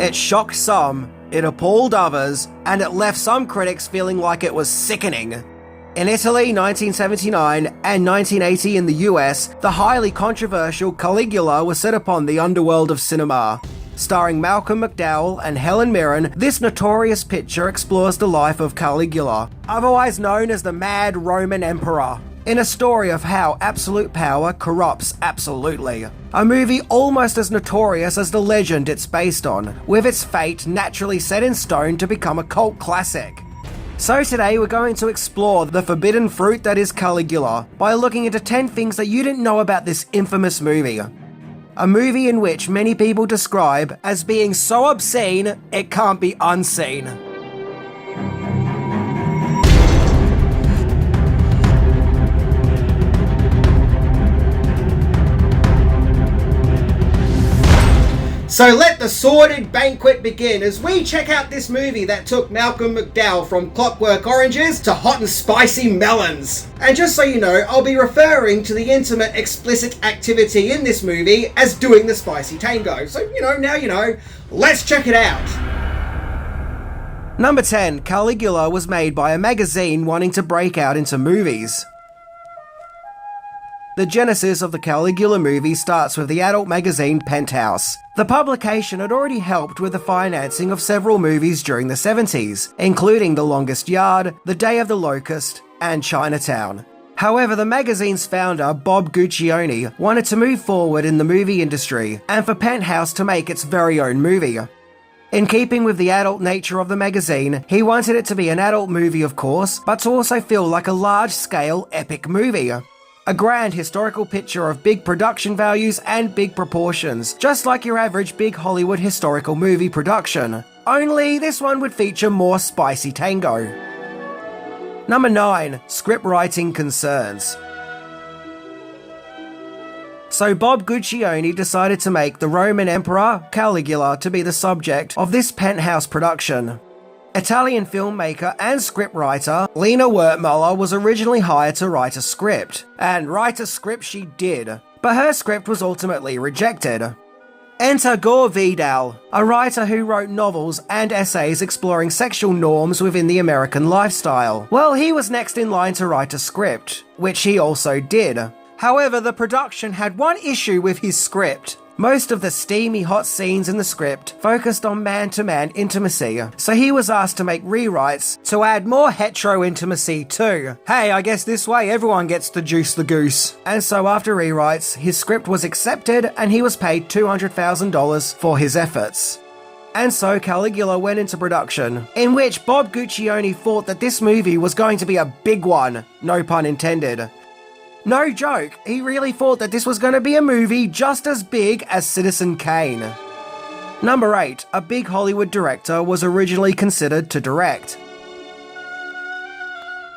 It shocked some, it appalled others, and it left some critics feeling like it was sickening. In Italy, 1979, and 1980 in the US, the highly controversial Caligula was set upon the underworld of cinema. Starring Malcolm McDowell and Helen Mirren, this notorious picture explores the life of Caligula, otherwise known as the Mad Roman Emperor, in a story of how absolute power corrupts absolutely. A movie almost as notorious as the legend it's based on, with its fate naturally set in stone to become a cult classic. So today we're going to explore the forbidden fruit that is Caligula by looking into 10 things that you didn't know about this infamous movie. A movie in which many people describe as being so obscene, it can't be unseen. So let the sordid banquet begin as we check out this movie that took Malcolm McDowell from Clockwork Oranges to Hot and Spicy Melons. And just so you know, I'll be referring to the intimate, explicit activity in this movie as doing the spicy tango. So, now you know. Let's check it out. Number 10, Caligula was made by a magazine wanting to break out into movies. The genesis of the Caligula movie starts with the adult magazine Penthouse. The publication had already helped with the financing of several movies during the 70s, including The Longest Yard, The Day of the Locust, and Chinatown. However, the magazine's founder, Bob Guccione, wanted to move forward in the movie industry, and for Penthouse to make its very own movie. In keeping with the adult nature of the magazine, he wanted it to be an adult movie of course, but to also feel like a large-scale epic movie. A grand historical picture of big production values and big proportions, just like your average big Hollywood historical movie production. Only this one would feature more spicy tango. Number 9, script writing concerns. So Bob Guccione decided to make the Roman Emperor, Caligula, to be the subject of this Penthouse production. Italian filmmaker and scriptwriter Lina Wertmuller was originally hired to write a script, and write a script she did, but her script was ultimately rejected. Enter Gore Vidal, a writer who wrote novels and essays exploring sexual norms within the American lifestyle. Well, he was next in line to write a script, which he also did. However, the production had one issue with his script. Most of the steamy hot scenes in the script focused on man-to-man intimacy, so he was asked to make rewrites to add more hetero intimacy too. Hey, I guess this way everyone gets to juice the goose. And so after rewrites, his script was accepted and he was paid $200,000 for his efforts. And so Caligula went into production, in which Bob Guccione thought that this movie was going to be a big one, no pun intended. No joke, he really thought that this was going to be a movie just as big as Citizen Kane. Number 8, a big Hollywood director was originally considered to direct.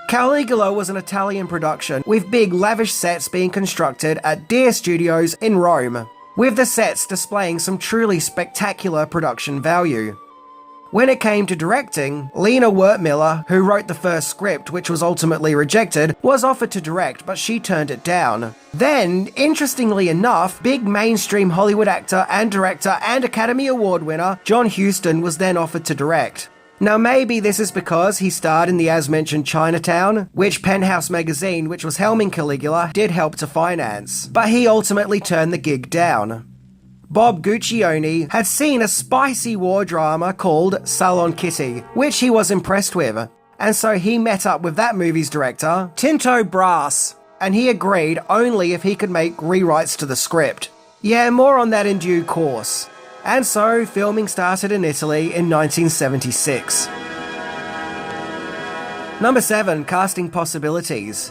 Caligula was an Italian production, with big lavish sets being constructed at Deer Studios in Rome, with the sets displaying some truly spectacular production value. When it came to directing, Lina Wertmuller, who wrote the first script which was ultimately rejected, was offered to direct, but she turned it down. Then, interestingly enough, big mainstream Hollywood actor and director and Academy Award winner John Huston was then offered to direct. Now maybe this is because he starred in the as-mentioned Chinatown, which Penthouse Magazine, which was helming Caligula, did help to finance, but he ultimately turned the gig down. Bob Guccione had seen a spicy war drama called Salon Kitty, which he was impressed with, and so he met up with that movie's director, Tinto Brass, and he agreed only if he could make rewrites to the script. Yeah, more on that in due course. And so filming started in Italy in 1976. Number 7, casting possibilities.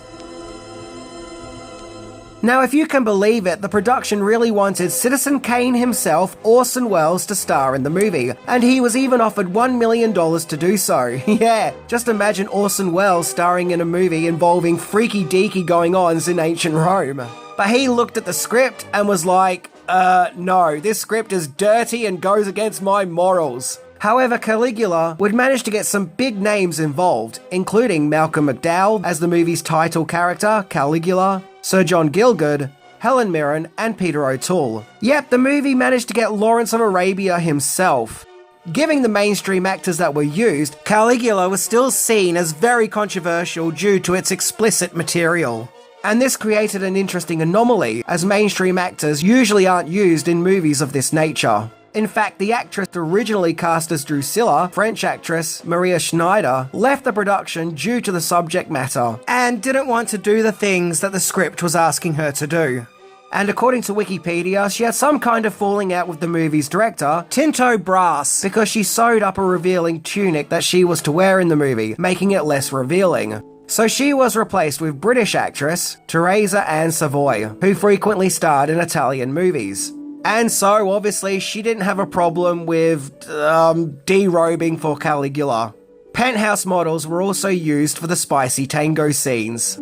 Now, if you can believe it, the production really wanted Citizen Kane himself, Orson Welles, to star in the movie, and he was even offered $1 million to do so. Yeah, just imagine Orson Welles starring in a movie involving freaky-deaky going-ons in ancient Rome. But he looked at the script and was like, no, this script is dirty and goes against my morals. However, Caligula would manage to get some big names involved, including Malcolm McDowell as the movie's title character, Caligula, Sir John Gielgud, Helen Mirren, and Peter O'Toole. Yep, the movie managed to get Lawrence of Arabia himself. Giving the mainstream actors that were used, Caligula was still seen as very controversial due to its explicit material. And this created an interesting anomaly, as mainstream actors usually aren't used in movies of this nature. In fact, the actress originally cast as Drusilla, French actress Maria Schneider, left the production due to the subject matter, and didn't want to do the things that the script was asking her to do. And according to Wikipedia, she had some kind of falling out with the movie's director, Tinto Brass, because she sewed up a revealing tunic that she was to wear in the movie, making it less revealing. So she was replaced with British actress Teresa Ann Savoy, who frequently starred in Italian movies. And so, obviously, she didn't have a problem with, derobing for Caligula. Penthouse models were also used for the spicy tango scenes.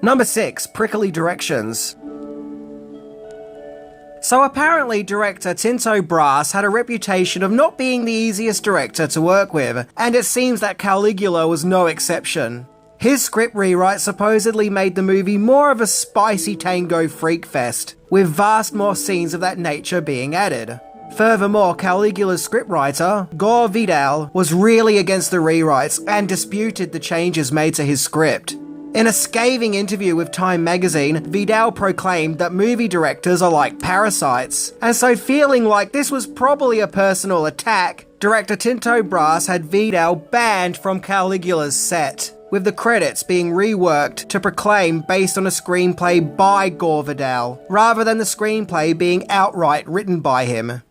Number 6. Prickly directions. So apparently director Tinto Brass had a reputation of not being the easiest director to work with, and it seems that Caligula was no exception. His script rewrite supposedly made the movie more of a spicy tango freak fest, with vast more scenes of that nature being added. Furthermore, Caligula's scriptwriter, Gore Vidal, was really against the rewrites and disputed the changes made to his script. In a scathing interview with Time Magazine, Vidal proclaimed that movie directors are like parasites, and so feeling like this was probably a personal attack, director Tinto Brass had Vidal banned from Caligula's set, with the credits being reworked to proclaim based on a screenplay by Gore Vidal, rather than the screenplay being outright written by him.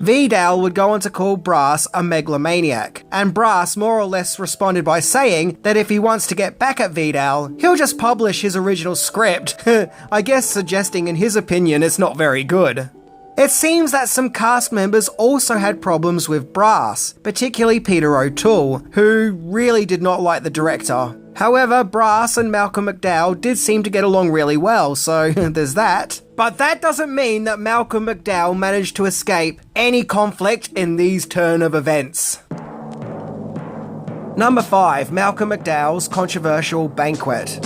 Vidal would go on to call Brass a megalomaniac, and Brass more or less responded by saying that if he wants to get back at Vidal, he'll just publish his original script, I guess suggesting in his opinion it's not very good. It seems that some cast members also had problems with Brass, particularly Peter O'Toole, who really did not like the director. However, Brass and Malcolm McDowell did seem to get along really well, so there's that. But that doesn't mean that Malcolm McDowell managed to escape any conflict in these turn of events. Number 5. Malcolm McDowell's controversial banquet.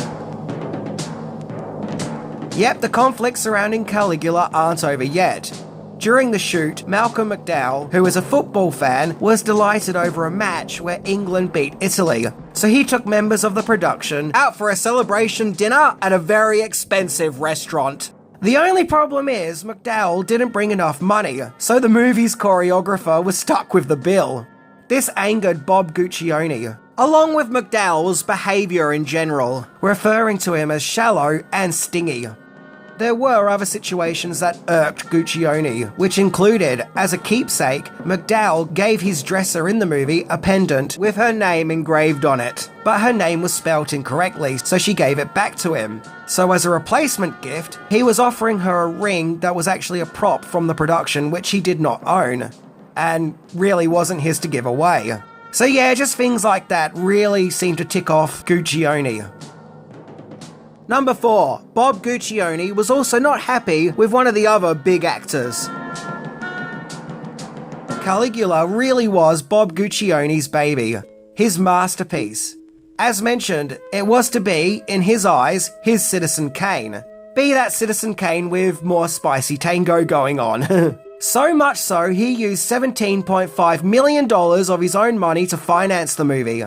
Yep, the conflicts surrounding Caligula aren't over yet. During the shoot, Malcolm McDowell, who is a football fan, was delighted over a match where England beat Italy. So he took members of the production out for a celebration dinner at a very expensive restaurant. The only problem is McDowell didn't bring enough money, so the movie's choreographer was stuck with the bill. This angered Bob Guccione, along with McDowell's behaviour in general, referring to him as shallow and stingy. There were other situations that irked Guccione, which included, as a keepsake, McDowell gave his dresser in the movie a pendant with her name engraved on it, but her name was spelt incorrectly, so she gave it back to him. So as a replacement gift, he was offering her a ring that was actually a prop from the production which he did not own, and really wasn't his to give away. So yeah, just things like that really seem to tick off Guccione. Number 4. Bob Guccione was also not happy with one of the other big actors. Caligula really was Bob Guccione's baby, his masterpiece. As mentioned, it was to be, in his eyes, his Citizen Kane. Be that Citizen Kane with more spicy tango going on. So much so, he used $17.5 million of his own money to finance the movie.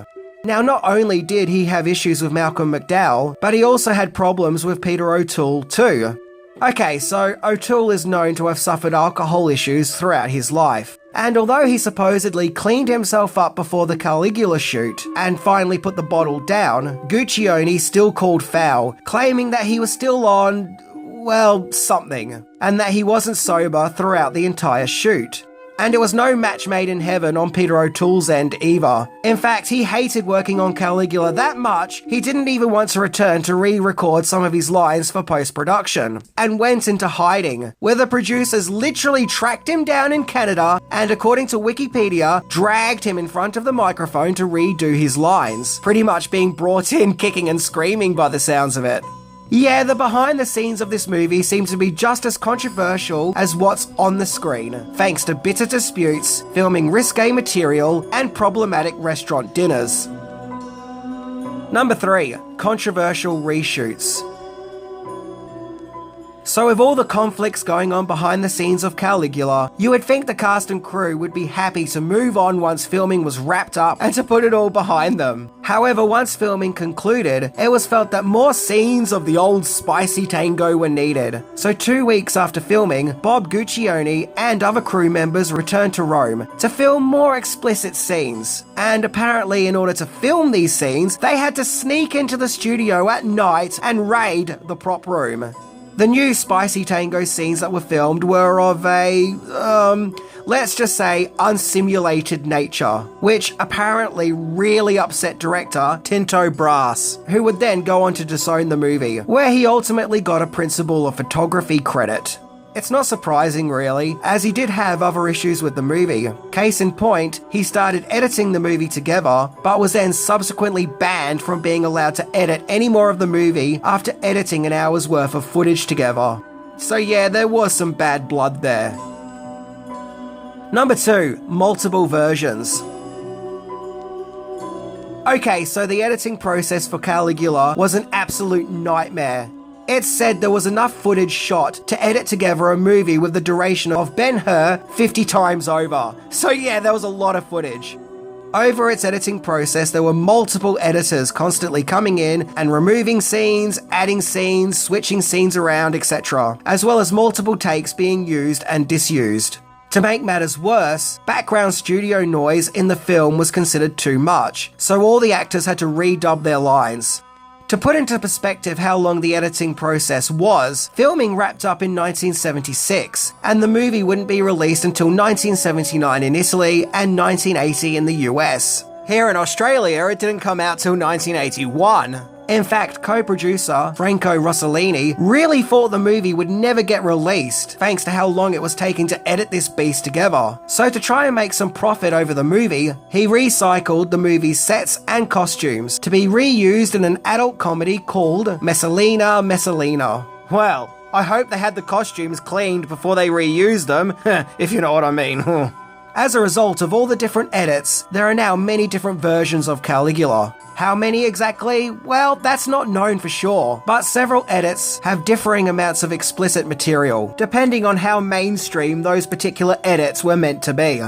Now, not only did he have issues with Malcolm McDowell, but he also had problems with Peter O'Toole too. Okay, so O'Toole is known to have suffered alcohol issues throughout his life. And although he supposedly cleaned himself up before the Caligula shoot and finally put the bottle down, Guccione still called foul, claiming that he was still on, well, something, and that he wasn't sober throughout the entire shoot. And it was no match made in heaven on Peter O'Toole's end either. In fact, he hated working on Caligula that much, he didn't even want to return to re-record some of his lines for post-production, and went into hiding, where the producers literally tracked him down in Canada and, according to Wikipedia, dragged him in front of the microphone to redo his lines, pretty much being brought in kicking and screaming by the sounds of it. Yeah, the behind the scenes of this movie seems to be just as controversial as what's on the screen, thanks to bitter disputes, filming risque material, and problematic restaurant dinners. Number 3. Controversial reshoots. So with all the conflicts going on behind the scenes of Caligula, you would think the cast and crew would be happy to move on once filming was wrapped up and to put it all behind them. However, once filming concluded, it was felt that more scenes of the old spicy tango were needed. So 2 weeks after filming, Bob Guccione and other crew members returned to Rome to film more explicit scenes. And apparently in order to film these scenes, they had to sneak into the studio at night and raid the prop room. The new spicy tango scenes that were filmed were of a, let's just say, unsimulated nature, which apparently really upset director Tinto Brass, who would then go on to disown the movie, where he ultimately got a principal of photography credit. It's not surprising really, as he did have other issues with the movie. Case in point, he started editing the movie together, but was then subsequently banned from being allowed to edit any more of the movie after editing an hour's worth of footage together. So yeah, there was some bad blood there. Number 2, multiple versions. Okay, so the editing process for Caligula was an absolute nightmare. It's said there was enough footage shot to edit together a movie with the duration of Ben-Hur 50 times over. So yeah, there was a lot of footage. Over its editing process, there were multiple editors constantly coming in and removing scenes, adding scenes, switching scenes around, etc., as well as multiple takes being used and disused. To make matters worse, background studio noise in the film was considered too much, so all the actors had to redub their lines. To put into perspective how long the editing process was, filming wrapped up in 1976, and the movie wouldn't be released until 1979 in Italy and 1980 in the US. Here in Australia, it didn't come out till 1981. In fact, co-producer Franco Rossellini really thought the movie would never get released, thanks to how long it was taking to edit this beast together. So to try and make some profit over the movie, he recycled the movie's sets and costumes to be reused in an adult comedy called Messalina Messalina. Well, I hope they had the costumes cleaned before they reused them, if you know what I mean. As a result of all the different edits, there are now many different versions of Caligula. How many exactly? Well, that's not known for sure, but several edits have differing amounts of explicit material, depending on how mainstream those particular edits were meant to be.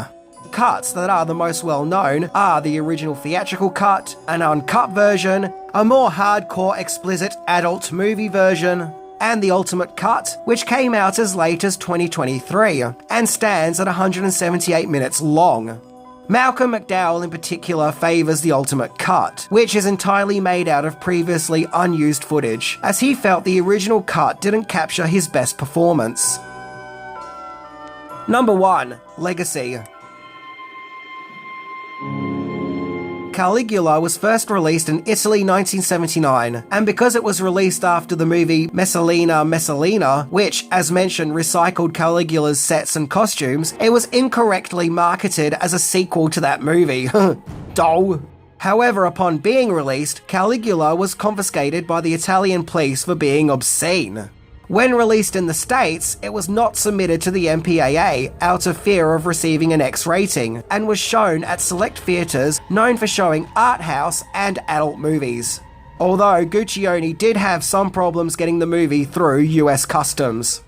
Cuts that are the most well known are the original theatrical cut, an uncut version, a more hardcore explicit adult movie version, and the ultimate cut, which came out as late as 2023 and stands at 178 minutes long. Malcolm McDowell in particular favours the ultimate cut, which is entirely made out of previously unused footage, as he felt the original cut didn't capture his best performance. Number 1. Legacy. Caligula was first released in Italy 1979, and because it was released after the movie Messalina Messalina, which, as mentioned, recycled Caligula's sets and costumes, it was incorrectly marketed as a sequel to that movie. Dull. However, upon being released, Caligula was confiscated by the Italian police for being obscene. When released in the States, it was not submitted to the MPAA out of fear of receiving an X rating, and was shown at select theatres known for showing art house and adult movies. Although Guccione did have some problems getting the movie through US customs.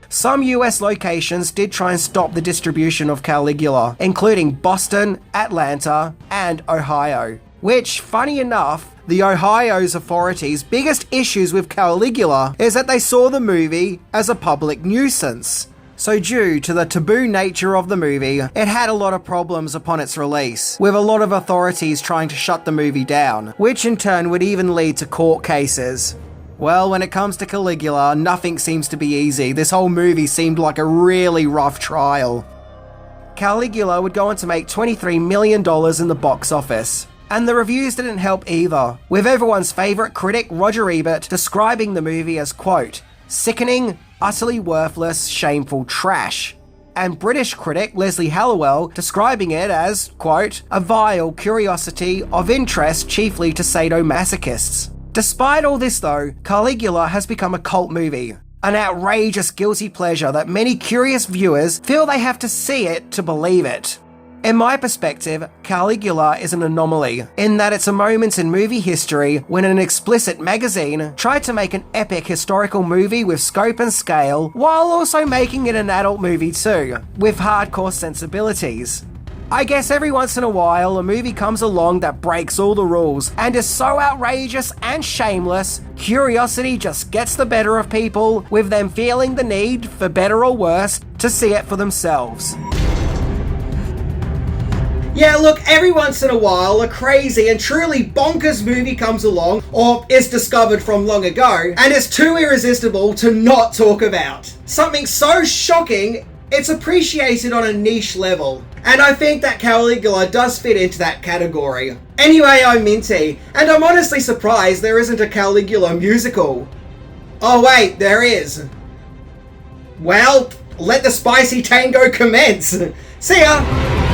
Some US locations did try and stop the distribution of Caligula, including Boston, Atlanta, and Ohio. Which, funny enough, the Ohio's authorities' biggest issues with Caligula is that they saw the movie as a public nuisance. So due to the taboo nature of the movie, it had a lot of problems upon its release, with a lot of authorities trying to shut the movie down, which in turn would even lead to court cases. Well, when it comes to Caligula, nothing seems to be easy. This whole movie seemed like a really rough trial. Caligula would go on to make $23 million in the box office. And the reviews didn't help either, with everyone's favourite critic Roger Ebert describing the movie as, quote, sickening, utterly worthless, shameful trash. And British critic Leslie Hallowell describing it as, quote, a vile curiosity of interest chiefly to sadomasochists. Despite all this though, Caligula has become a cult movie. An outrageous guilty pleasure that many curious viewers feel they have to see it to believe it. In my perspective, Caligula is an anomaly, in that it's a moment in movie history when an explicit magazine tried to make an epic historical movie with scope and scale, while also making it an adult movie too, with hardcore sensibilities. I guess every once in a while a movie comes along that breaks all the rules and is so outrageous and shameless, curiosity just gets the better of people, with them feeling the need, for better or worse, to see it for themselves. Yeah, look, every once in a while a crazy and truly bonkers movie comes along, or is discovered from long ago, and is too irresistible to not talk about. Something so shocking, it's appreciated on a niche level. And I think that Caligula does fit into that category. Anyway, I'm Minty, and I'm honestly surprised there isn't a Caligula musical. Oh wait, there is. Well, let the spicy tango commence. See ya!